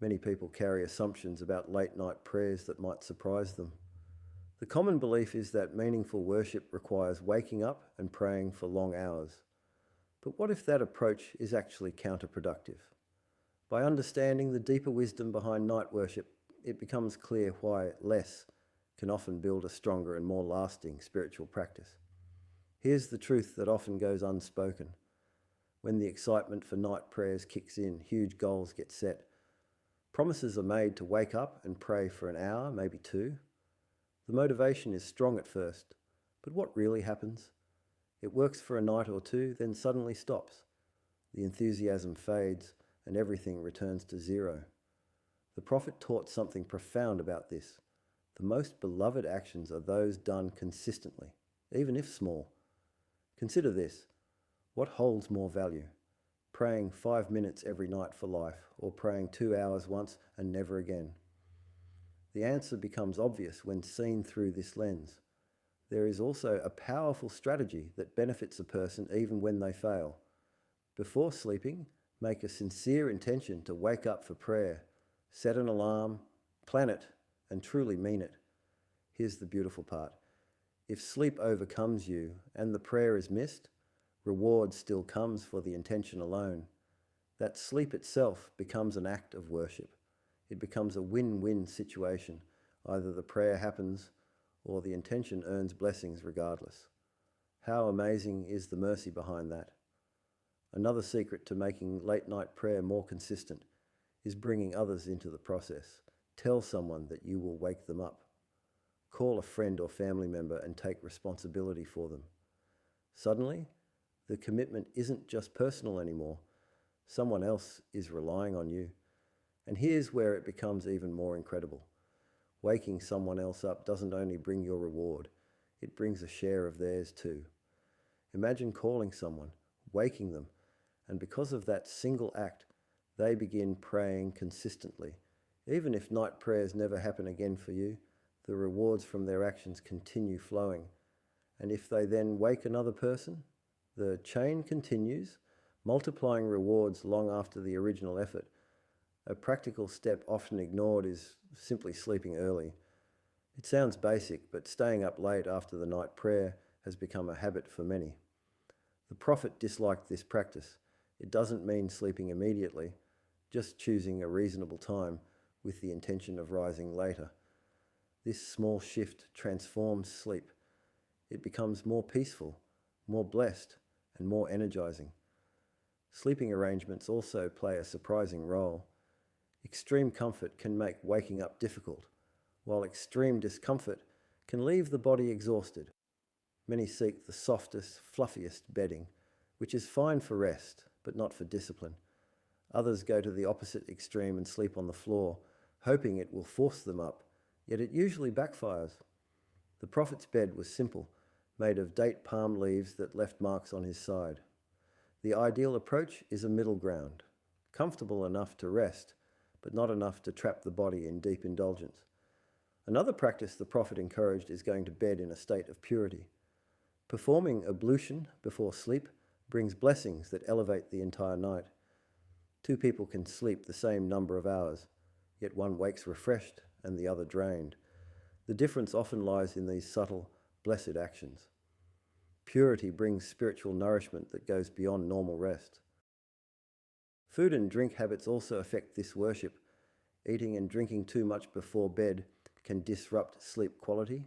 Many people carry assumptions about late night prayers that might surprise them. The common belief is that meaningful worship requires waking up and praying for long hours. But what if that approach is actually counterproductive? By understanding the deeper wisdom behind night worship, it becomes clear why less can often build a stronger and more lasting spiritual practice. Here's the truth that often goes unspoken. When the excitement for night prayers kicks in, huge goals get set. Promises are made to wake up and pray for an hour, maybe two. The motivation is strong at first, but what really happens? It works for a night or two, then suddenly stops. The enthusiasm fades and everything returns to zero. The prophet taught something profound about this. The most beloved actions are those done consistently, even if small. Consider this. What holds more value? Praying 5 minutes every night for life, or praying 2 hours once and never again? The answer becomes obvious when seen through this lens. There is also a powerful strategy that benefits a person even when they fail. Before sleeping, make a sincere intention to wake up for prayer. Set an alarm, plan it, and truly mean it. Here's the beautiful part. If sleep overcomes you and the prayer is missed, reward still comes for the intention alone. That sleep itself becomes an act of worship. It becomes a win-win situation. Either the prayer happens or the intention earns blessings regardless. How amazing is the mercy behind that? Another secret to making late-night prayer more consistent is bringing others into the process. Tell someone that you will wake them up. Call a friend or family member and take responsibility for them. Suddenly, the commitment isn't just personal anymore. Someone else is relying on you. And here's where it becomes even more incredible. Waking someone else up doesn't only bring your reward, it brings a share of theirs too. Imagine calling someone, waking them, and because of that single act, they begin praying consistently. Even if night prayers never happen again for you, the rewards from their actions continue flowing. And if they then wake another person, the chain continues, multiplying rewards long after the original effort. A practical step often ignored is simply sleeping early. It sounds basic, but staying up late after the night prayer has become a habit for many. The prophet disliked this practice. It doesn't mean sleeping immediately, just choosing a reasonable time with the intention of rising later. This small shift transforms sleep. It becomes more peaceful, more blessed, and more energizing. Sleeping arrangements also play a surprising role. Extreme comfort can make waking up difficult, while extreme discomfort can leave the body exhausted. Many seek the softest, fluffiest bedding, which is fine for rest, but not for discipline. Others go to the opposite extreme and sleep on the floor, hoping it will force them up, yet it usually backfires. The prophet's bed was simple, made of date palm leaves that left marks on his side. The ideal approach is a middle ground, comfortable enough to rest, but not enough to trap the body in deep indulgence. Another practice the prophet encouraged is going to bed in a state of purity. Performing ablution before sleep brings blessings that elevate the entire night. Two people can sleep the same number of hours, yet one wakes refreshed and the other drained. The difference often lies in these subtle, blessed actions. Purity brings spiritual nourishment that goes beyond normal rest. Food and drink habits also affect this worship. Eating and drinking too much before bed can disrupt sleep quality,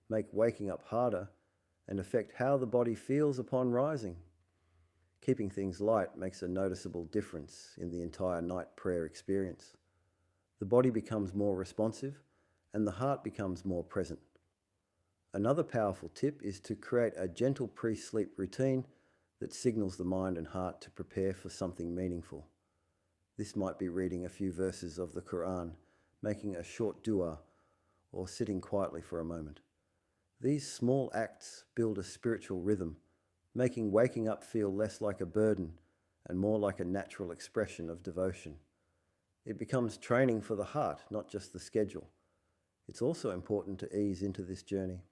make waking up harder, and affect how the body feels upon rising. Keeping things light makes a noticeable difference in the entire night prayer experience. The body becomes more responsive, and the heart becomes more present. Another powerful tip is to create a gentle pre-sleep routine that signals the mind and heart to prepare for something meaningful. This might be reading a few verses of the Quran, making a short dua, or sitting quietly for a moment. These small acts build a spiritual rhythm, making waking up feel less like a burden and more like a natural expression of devotion. It becomes training for the heart, not just the schedule. It's also important to ease into this journey.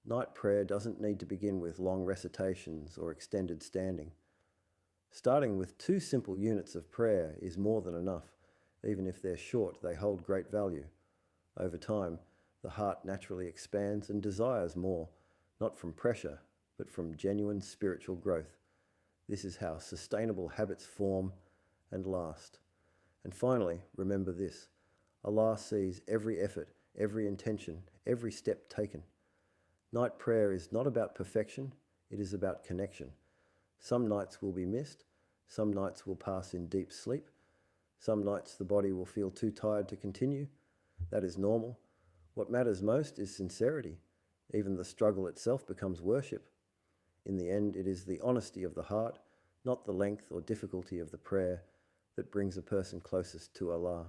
Night prayer doesn't need to begin with long recitations or extended standing. Starting with 2 simple units of prayer is more than enough, Even if they're short, they hold great value. Over time, the heart naturally expands and desires more, not from pressure, but from genuine spiritual growth. This is how sustainable habits form and last. And finally, remember this: Allah sees every effort, every intention, every step taken. Night prayer is not about perfection, it is about connection. Some nights will be missed, some nights will pass in deep sleep, some nights the body will feel too tired to continue. That is normal. What matters most is sincerity. Even the struggle itself becomes worship. In the end, it is the honesty of the heart, not the length or difficulty of the prayer, that brings a person closest to Allah.